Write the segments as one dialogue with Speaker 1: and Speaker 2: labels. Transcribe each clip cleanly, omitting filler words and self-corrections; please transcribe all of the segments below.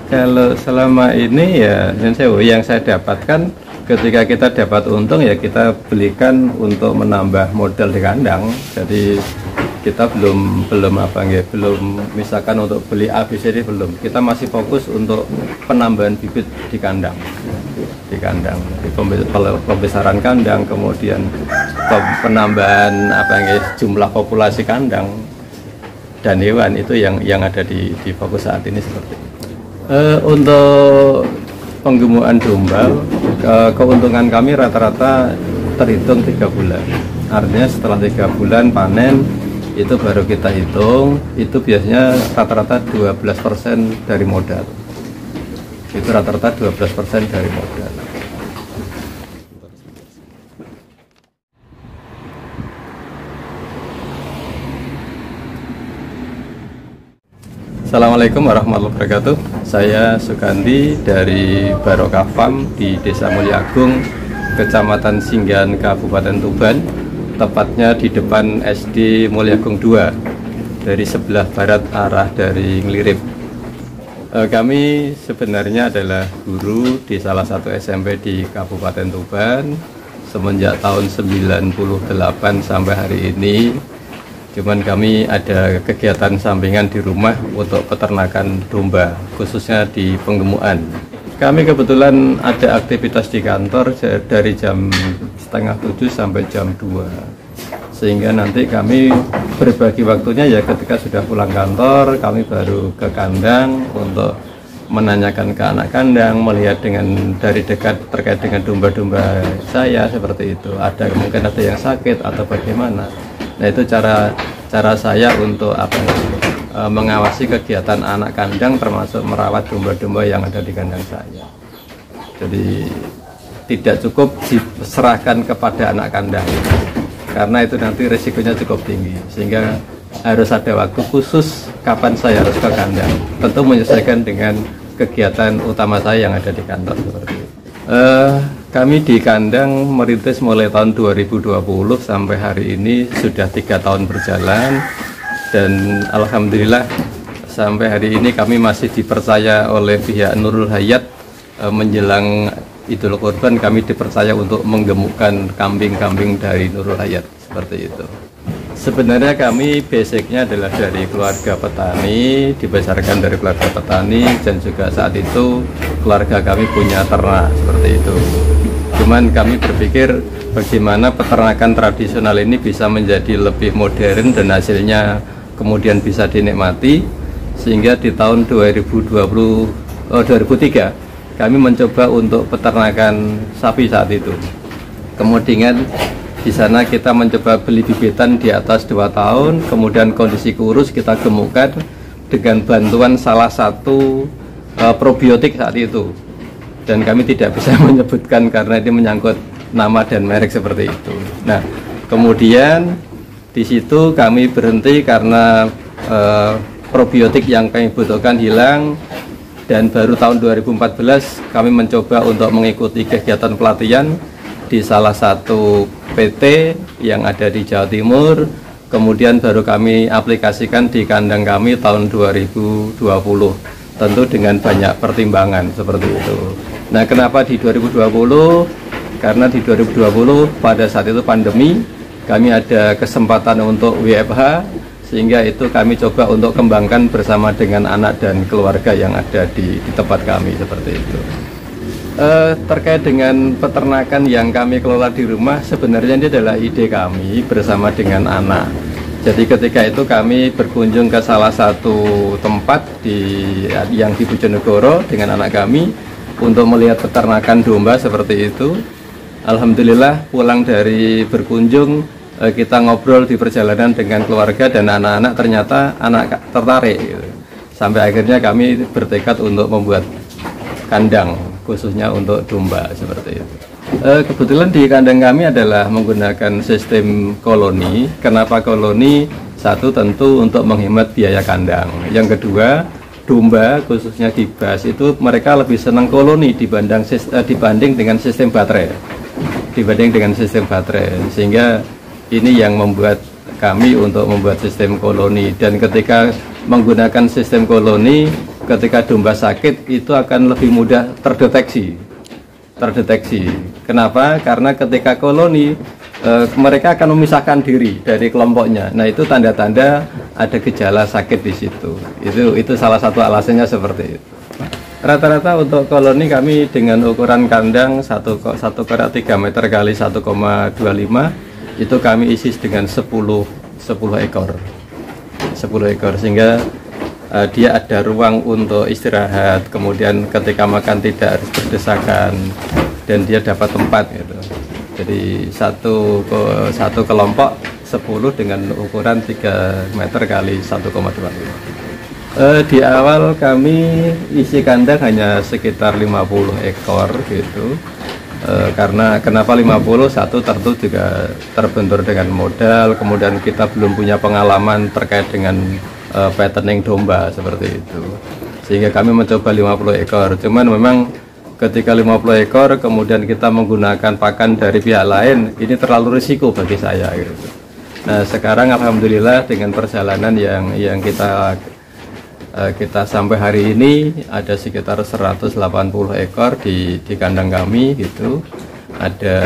Speaker 1: Kalau selama ini ya yang saya dapatkan ketika kita dapat untung ya kita belikan untuk menambah modal di kandang. Jadi kita belum misalkan untuk beli ABCD belum. Kita masih fokus untuk penambahan bibit di kandang. Di pembesaran kandang, kemudian penambahan jumlah populasi kandang dan hewan itu yang ada di fokus saat ini seperti itu. Untuk penggemukan domba, keuntungan kami rata-rata terhitung 3 bulan. Artinya setelah 3 bulan panen itu baru kita hitung, itu biasanya rata-rata 12% dari modal. Itu rata-rata 12% dari modal. Assalamualaikum warahmatullahi wabarakatuh. Saya Sugandi dari Barokah Farm di Desa Mulyagung, Kecamatan Singgahan, Kabupaten Tuban. Tepatnya di depan SD Mulyagung 2 dari sebelah barat arah dari Nglirip. Kami sebenarnya adalah guru di salah satu SMP di Kabupaten Tuban semenjak tahun 98 sampai hari ini. Cuman kami ada kegiatan sampingan di rumah untuk peternakan domba, khususnya di penggemukan. Kami kebetulan ada aktivitas di kantor dari jam 6:30 sampai jam 2. Sehingga nanti kami berbagi waktunya ya ketika sudah pulang kantor, kami baru ke kandang untuk menanyakan ke anak kandang, melihat dari dekat terkait dengan domba-domba saya seperti itu. Mungkin ada yang sakit atau bagaimana. Nah, itu cara saya untuk mengawasi kegiatan anak kandang, termasuk merawat domba-domba yang ada di kandang saya. Jadi tidak cukup diserahkan kepada anak kandang, karena itu nanti resikonya cukup tinggi, sehingga harus ada waktu khusus kapan saya harus ke kandang. Tentu menyesuaikan dengan kegiatan utama saya yang ada di kantor seperti itu. Kami di kandang merintis mulai tahun 2020 sampai hari ini sudah 3 tahun berjalan, dan alhamdulillah sampai hari ini kami masih dipercaya oleh pihak Nurul Hayat. Menjelang Idul Kurban kami dipercaya untuk menggemukkan kambing-kambing dari Nurul Hayat seperti itu. Sebenarnya kami basicnya adalah dari keluarga petani, dibesarkan dari keluarga petani, dan juga saat itu keluarga kami punya ternak seperti itu. Cuman kami berpikir bagaimana peternakan tradisional ini bisa menjadi lebih modern dan hasilnya kemudian bisa dinikmati, sehingga di tahun 2003 kami mencoba untuk peternakan sapi saat itu. Kemudian di sana kita mencoba beli bibitan di atas 2 tahun, kemudian kondisi kurus kita gemukkan dengan bantuan salah satu probiotik saat itu. Dan kami tidak bisa menyebutkan karena ini menyangkut nama dan merek seperti itu. Nah, kemudian di situ kami berhenti karena probiotik yang kami butuhkan hilang, dan baru tahun 2014 kami mencoba untuk mengikuti kegiatan pelatihan di salah satu PT yang ada di Jawa Timur. Kemudian baru kami aplikasikan di kandang kami tahun 2020, tentu dengan banyak pertimbangan seperti itu. Nah, kenapa di 2020? Karena di 2020 pada saat itu pandemi, kami ada kesempatan untuk WFH, sehingga itu kami coba untuk kembangkan bersama dengan anak dan keluarga yang ada di tempat kami seperti itu. Terkait dengan peternakan yang kami kelola di rumah, sebenarnya ini adalah ide kami bersama dengan anak. Jadi ketika itu kami berkunjung ke salah satu tempat yang di Bojonegoro dengan anak kami untuk melihat peternakan domba seperti itu. Alhamdulillah pulang dari berkunjung, kita ngobrol di perjalanan dengan keluarga dan anak-anak, ternyata anak tertarik gitu. Sampai akhirnya kami bertekad untuk membuat kandang khususnya untuk domba seperti itu. Kebetulan di kandang kami adalah menggunakan sistem koloni. Kenapa koloni? Satu, tentu untuk menghemat biaya kandang. Yang kedua, domba khususnya Gibas itu mereka lebih senang koloni dibanding dengan sistem baterai. Sehingga ini yang membuat kami untuk membuat sistem koloni. Dan ketika menggunakan sistem koloni, ketika domba sakit itu akan lebih mudah terdeteksi. Kenapa? Karena ketika koloni mereka akan memisahkan diri dari kelompoknya. Nah, itu tanda-tanda ada gejala sakit di situ. Itu salah satu alasannya seperti itu. Rata-rata untuk koloni kami dengan ukuran kandang 1,3 meter kali 1,25 itu kami isi dengan 10 ekor. 10 ekor sehingga dia ada ruang untuk istirahat, kemudian ketika makan tidak harus berdesakan dan dia dapat tempat gitu. Jadi satu kelompok 10 dengan ukuran 3 meter kali 1,25. Di awal kami isi kandang hanya sekitar 50 ekor gitu. Karena kenapa 50? Satu tentu juga terbentur dengan modal, kemudian kita belum punya pengalaman terkait dengan patterning domba seperti itu, sehingga kami mencoba 50 ekor. Cuman memang ketika 50 ekor kemudian kita menggunakan pakan dari pihak lain, ini terlalu risiko bagi saya gitu. Nah, sekarang alhamdulillah dengan perjalanan yang kita sampai hari ini ada sekitar 180 ekor di kandang kami gitu. Ada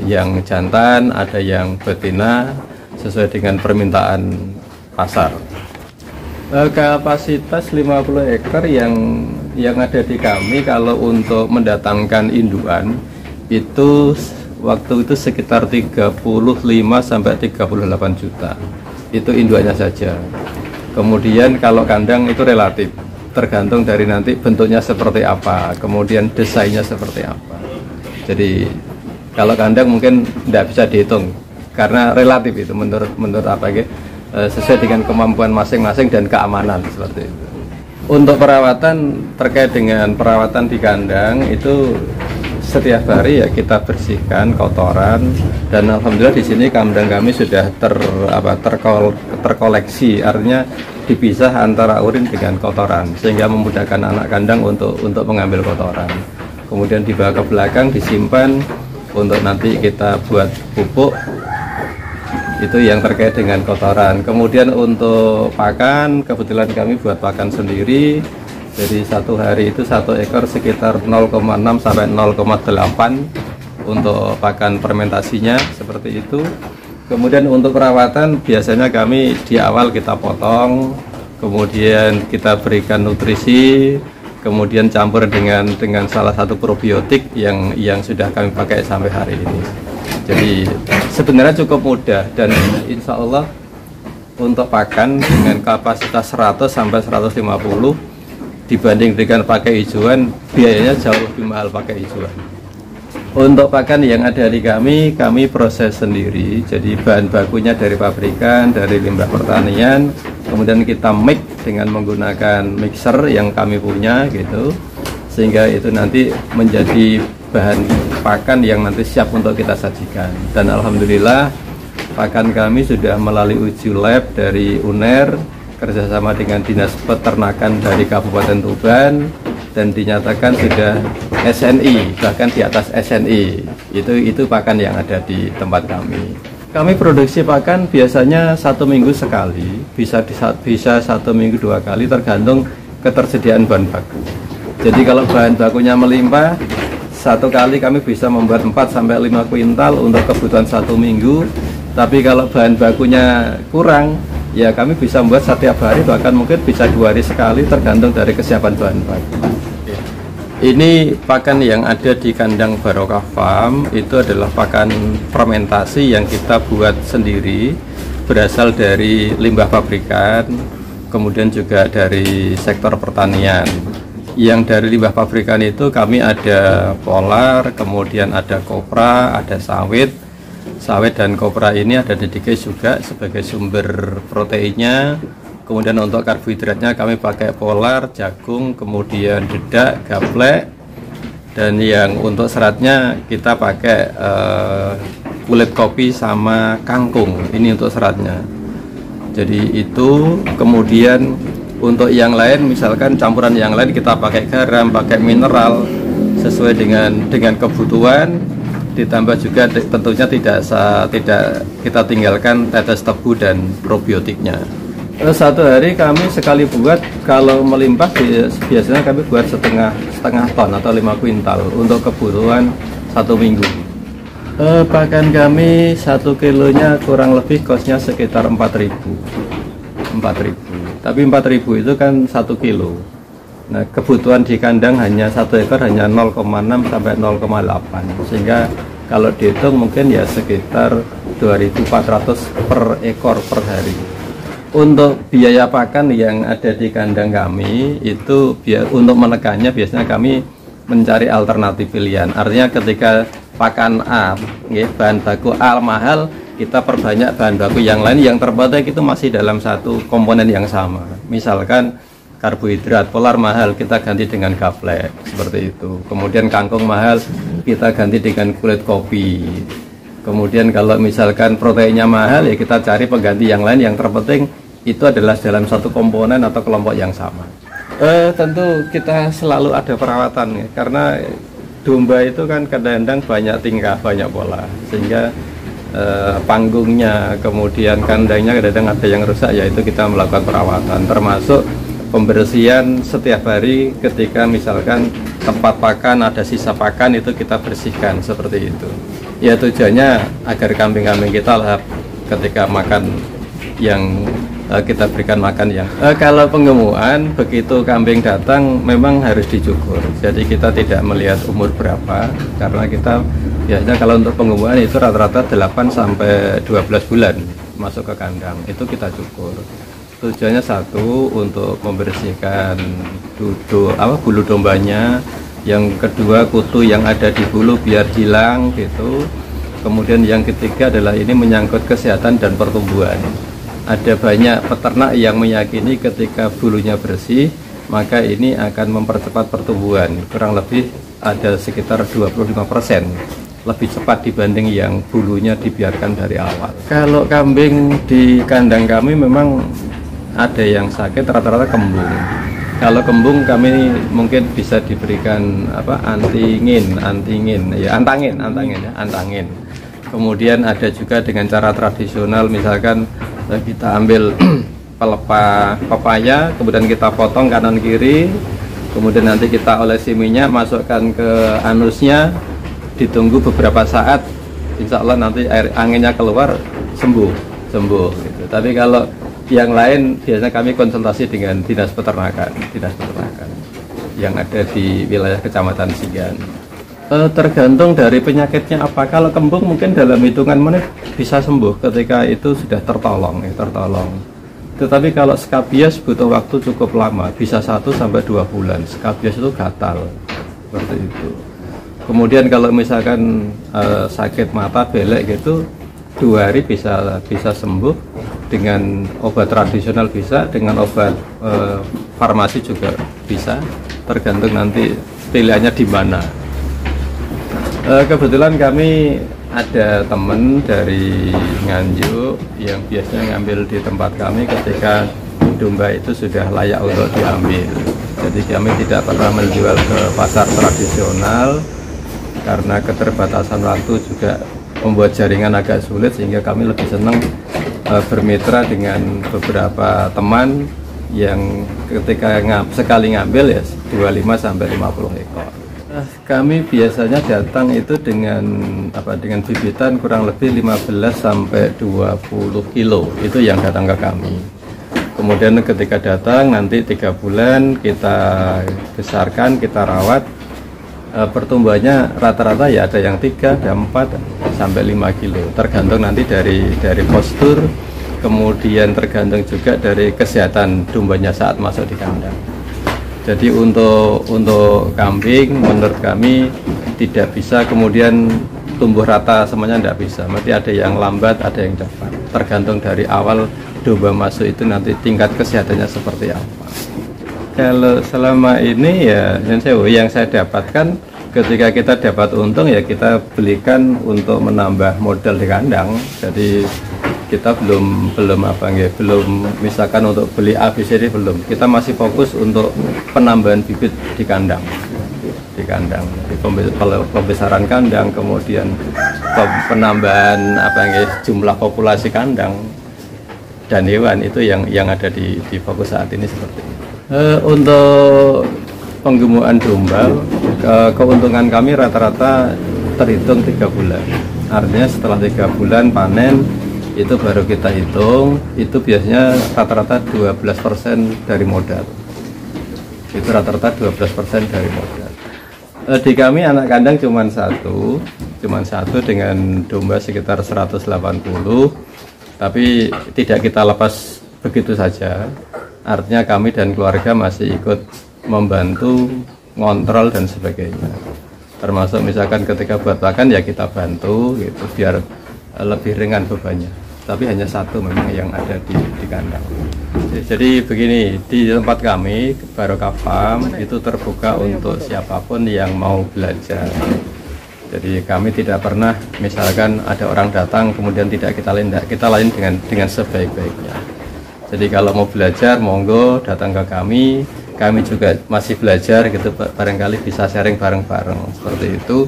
Speaker 1: yang jantan, ada yang betina sesuai dengan permintaan pasar. Kapasitas 50 ekor yang ada di kami kalau untuk mendatangkan induan itu waktu itu sekitar 35 sampai 38 juta. Itu induannya saja. Kemudian kalau kandang itu relatif, tergantung dari nanti bentuknya seperti apa, kemudian desainnya seperti apa. Jadi kalau kandang mungkin tidak bisa dihitung karena relatif itu menurut apa gitu. Sesuai dengan kemampuan masing-masing dan keamanan seperti itu. Untuk perawatan, terkait dengan perawatan di kandang itu setiap hari ya kita bersihkan kotoran, dan alhamdulillah di sini kandang kami sudah terkoleksi, artinya dipisah antara urin dengan kotoran sehingga memudahkan anak kandang untuk mengambil kotoran. Kemudian dibawa ke belakang disimpan untuk nanti kita buat pupuk. Itu yang terkait dengan kotoran. Kemudian untuk pakan, kebetulan kami buat pakan sendiri. Jadi satu hari itu satu ekor sekitar 0,6 sampai 0,8 untuk pakan fermentasinya seperti itu. Kemudian untuk perawatan biasanya kami di awal kita potong, kemudian kita berikan nutrisi, kemudian campur dengan salah satu probiotik yang sudah kami pakai sampai hari ini. Jadi sebenarnya cukup mudah, dan insya Allah untuk pakan dengan kapasitas 100 sampai 150 dibanding dengan pakai hijauan biayanya jauh lebih mahal pakai hijauan. Untuk pakan yang ada di kami proses sendiri, jadi bahan bakunya dari pabrikan, dari limbah pertanian, kemudian kita mix dengan menggunakan mixer yang kami punya gitu, sehingga itu nanti menjadi bahan pakan yang nanti siap untuk kita sajikan. Dan alhamdulillah pakan kami sudah melalui uji lab dari UNER kerjasama dengan Dinas Peternakan dari Kabupaten Tuban, dan dinyatakan sudah SNI, bahkan di atas SNI. Itu pakan yang ada di tempat kami. Kami produksi pakan biasanya 1 minggu sekali, bisa 1 minggu 2 kali, tergantung ketersediaan bahan baku. Jadi kalau bahan bakunya melimpah, 1 kali kami bisa membuat 4 sampai 5 kuintal untuk kebutuhan 1 minggu. Tapi kalau bahan bakunya kurang, ya kami bisa membuat setiap hari, bahkan mungkin bisa 2 hari sekali, tergantung dari kesiapan bahan baku. Ini pakan yang ada di kandang Barokah Farm, itu adalah pakan fermentasi yang kita buat sendiri, berasal dari limbah pabrikan, kemudian juga dari sektor pertanian. Yang dari limbah pabrikan itu kami ada polar, kemudian ada kopra, ada sawit. Sawit dan kopra ini ada dedikasi juga sebagai sumber proteinnya. Kemudian untuk karbohidratnya kami pakai polar, jagung, kemudian dedak, gaplek. Dan yang untuk seratnya kita pakai kulit kopi sama kangkung. Ini untuk seratnya. Jadi itu, kemudian untuk yang lain, misalkan campuran yang lain kita pakai garam, pakai mineral sesuai dengan kebutuhan, ditambah juga tentunya tidak kita tinggalkan tetes tebu dan probiotiknya. Satu hari kami sekali buat, kalau melimpah biasanya kami buat setengah ton atau 5 kuintal untuk kebutuhan 1 minggu. Pakan kami 1 kilonya kurang lebih kosnya sekitar 4.000. Tapi 4.000 itu kan 1 kilo. Nah, kebutuhan di kandang hanya 1 ekor hanya 0,6 sampai 0,8, sehingga kalau dihitung mungkin ya sekitar 2.400 per ekor per hari. Untuk biaya pakan yang ada di kandang kami itu untuk menekannya biasanya kami mencari alternatif pilihan. Artinya ketika pakan A, bahan baku A mahal, kita perbanyak bahan baku yang lain yang terbatas itu masih dalam satu komponen yang sama. Misalkan karbohidrat polar mahal, kita ganti dengan gaplek seperti itu. Kemudian kangkung mahal, kita ganti dengan kulit kopi. Kemudian kalau misalkan proteinnya mahal, ya kita cari pengganti yang lain. Yang terpenting itu adalah dalam satu komponen atau kelompok yang sama. Tentu kita selalu ada perawatan ya, karena domba itu kan kadang-kadang banyak tingkah, banyak pola, sehingga panggungnya, kemudian kandangnya kadang-kadang ada yang rusak, yaitu kita melakukan perawatan, termasuk pembersihan setiap hari. Ketika misalkan tempat pakan ada sisa pakan, itu kita bersihkan seperti itu. Ya tujuannya agar kambing-kambing kita lah ketika makan yang kita berikan makan yang kalau penggemukan, begitu kambing datang memang harus dicukur. Jadi kita tidak melihat umur berapa, karena kita biasanya kalau untuk penggemukan itu rata-rata 8 sampai 12 bulan masuk ke kandang, itu kita cukur. Tujuannya satu, untuk membersihkan bulu dombanya. Yang kedua, kutu yang ada di bulu biar hilang gitu. Kemudian yang ketiga adalah ini menyangkut kesehatan dan pertumbuhan. Ada banyak peternak yang meyakini ketika bulunya bersih, maka ini akan mempercepat pertumbuhan. Kurang lebih ada sekitar 25% lebih cepat dibanding yang bulunya dibiarkan dari awal. Kalau kambing di kandang kami memang ada yang sakit, rata-rata kembung. Kalau kembung kami mungkin bisa diberikan antangin. Kemudian ada juga dengan cara tradisional, misalkan kita ambil pelepah pepaya, kemudian kita potong kanan kiri, kemudian nanti kita olesi minyak, masukkan ke anusnya, ditunggu beberapa saat, insya Allah nanti air anginnya keluar, sembuh gitu. Tapi kalau yang lain biasanya kami konsultasi dengan dinas peternakan yang ada di wilayah Kecamatan Singgan. Tergantung dari penyakitnya apa. Kalau kembung mungkin dalam hitungan menit bisa sembuh ketika itu sudah tertolong. Tetapi kalau skabies butuh waktu cukup lama, bisa 1 sampai 2 bulan. Skabies itu gatal seperti itu. Kemudian kalau misalkan sakit mata belek gitu, 2 hari bisa sembuh dengan obat tradisional, bisa dengan obat farmasi juga bisa, tergantung nanti pilihannya di mana. Kebetulan kami ada teman dari Nganjuk yang biasanya ngambil di tempat kami ketika domba itu sudah layak untuk diambil. Jadi kami tidak pernah menjual ke pasar tradisional karena keterbatasan waktu juga membuat jaringan agak sulit, sehingga kami lebih senang bermitra dengan beberapa teman yang ketika sekali ngambil ya 25 sampai 50 ekor. Kami biasanya datang itu dengan bibitan kurang lebih 15 sampai 20 kilo, itu yang datang ke kami. Kemudian ketika datang nanti 3 bulan kita besarkan, kita rawat. Pertumbuhannya rata-rata ya ada yang 3, ada 4 sampai 5 kilo, tergantung nanti dari postur, kemudian tergantung juga dari kesehatan dombanya saat masuk di kandang. Jadi untuk kambing menurut kami tidak bisa kemudian tumbuh rata semuanya, tidak bisa. Berarti ada yang lambat, ada yang cepat. Tergantung dari awal domba masuk itu nanti tingkat kesehatannya seperti apa. Kalau selama ini ya yang saya dapatkan, ketika kita dapat untung ya kita belikan untuk menambah modal di kandang. Jadi kita belum misalkan untuk beli ABCD belum. Kita masih fokus untuk penambahan bibit di kandang. Pembesaran kandang, kemudian penambahan jumlah populasi kandang. dan hewan itu yang ada di fokus saat ini seperti ini. Untuk penggemukan domba, keuntungan kami rata-rata terhitung 3 bulan. Artinya setelah 3 bulan panen itu baru kita hitung, itu biasanya rata-rata 12% dari modal. Itu rata-rata 12% dari modal. Di kami anak kandang cuma satu dengan domba sekitar 180, tapi tidak kita lepas begitu saja. Artinya kami dan keluarga masih ikut membantu, ngontrol dan sebagainya. Termasuk misalkan ketika buat pakan ya kita bantu gitu biar lebih ringan bebannya. Tapi hanya satu memang yang ada di kandang. Jadi begini, di tempat kami Barokah Farm itu terbuka untuk siapapun yang mau belajar. Jadi kami tidak pernah misalkan ada orang datang kemudian tidak kita layani dengan sebaik-baiknya. Jadi kalau mau belajar monggo datang ke kami juga masih belajar gitu, barangkali bisa sharing bareng-bareng seperti itu.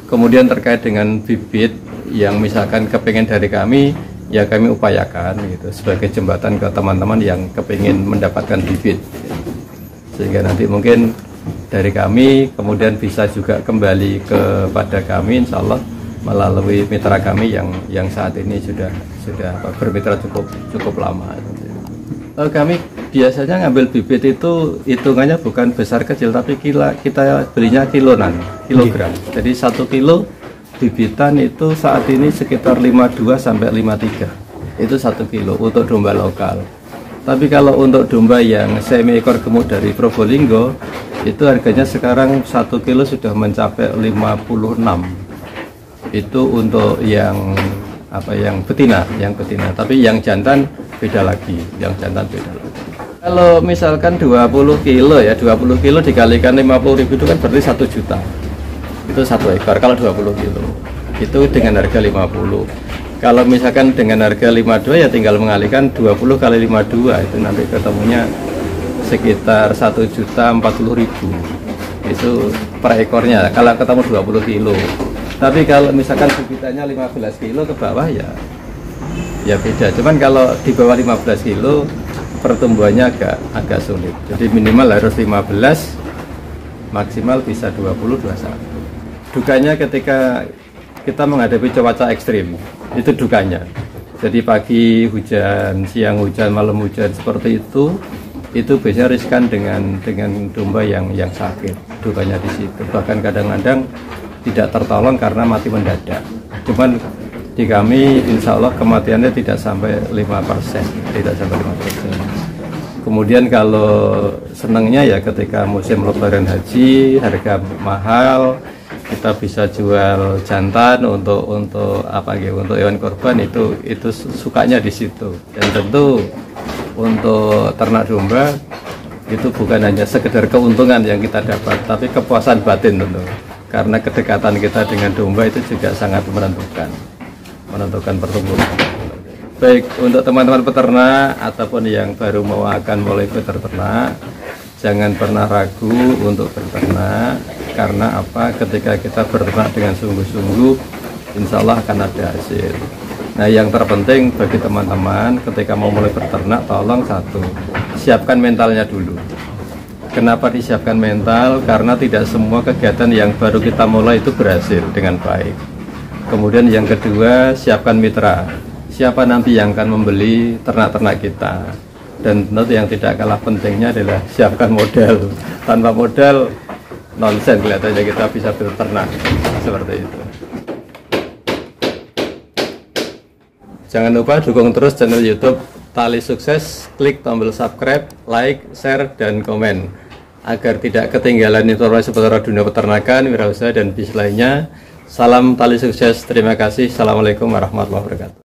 Speaker 1: Kemudian terkait dengan bibit yang misalkan kepengen dari kami, ya kami upayakan gitu sebagai jembatan ke teman-teman yang kepingin mendapatkan bibit, sehingga nanti mungkin dari kami kemudian bisa juga kembali kepada kami insya Allah melalui mitra kami yang saat ini sudah bermitra cukup lama. Kami biasanya ngambil bibit itu hitungannya bukan besar kecil, tapi kita belinya kilogram. Jadi 1 kilo bibitan itu saat ini sekitar 52 sampai 53. Itu 1 kilo untuk domba lokal. Tapi kalau untuk domba yang semi ekor gemuk dari Probolinggo, itu harganya sekarang 1 kilo sudah mencapai 56. Itu untuk yang betina, tapi yang jantan beda lagi, Kalau misalkan 20 kilo ya, 20 kilo dikalikan 50.000 itu kan berarti 1 juta. Itu 1 ekor kalau 20 kilo. Itu dengan harga 50. Kalau misalkan dengan harga 52 ya tinggal mengalihkan 20 kali 52, itu nanti ketemunya sekitar 1.040.000. Itu per ekornya kalau ketemu 20 kilo. Tapi kalau misalkan bibitannya 15 kilo ke bawah ya beda. Cuman kalau di bawah 15 kilo pertumbuhannya agak sulit. Jadi minimal harus 15, maksimal bisa 20-21. Dukanya ketika kita menghadapi cuaca ekstrim, itu dukanya. Jadi pagi hujan, siang hujan, malam hujan seperti itu biasanya riskan dengan domba yang sakit. Dukanya di situ. Bahkan kadang-kadang tidak tertolong karena mati mendadak. Cuman di kami insya Allah kematiannya tidak sampai 5%, Kemudian kalau senangnya ya ketika musim lebaran haji harga mahal, kita bisa jual jantan untuk hewan korban, itu sukanya di situ. Dan tentu untuk ternak domba itu bukan hanya sekedar keuntungan yang kita dapat, tapi kepuasan batin tentu. Karena kedekatan kita dengan domba itu juga sangat menentukan pertumbuhan. Baik untuk teman-teman peternak ataupun yang baru akan mulai beternak, jangan pernah ragu untuk beternak. Karena ketika kita beternak dengan sungguh-sungguh, insya Allah akan ada hasil. Nah yang terpenting bagi teman-teman ketika mau mulai beternak, tolong satu, siapkan mentalnya dulu. Kenapa disiapkan mental? Karena tidak semua kegiatan yang baru kita mulai itu berhasil dengan baik. Kemudian yang kedua, siapkan mitra. Siapa nanti yang akan membeli ternak-ternak kita? Dan tentu yang tidak kalah pentingnya adalah siapkan modal. Tanpa modal, nonsen kelihatannya kita bisa berternak seperti itu. Jangan lupa dukung terus channel YouTube Tali Sukses, klik tombol subscribe, like, share, dan komen agar tidak ketinggalan informasi seputar dunia peternakan, wirausaha, dan bisnis lainnya. Salam Tali Sukses, terima kasih. Assalamualaikum warahmatullahi wabarakatuh.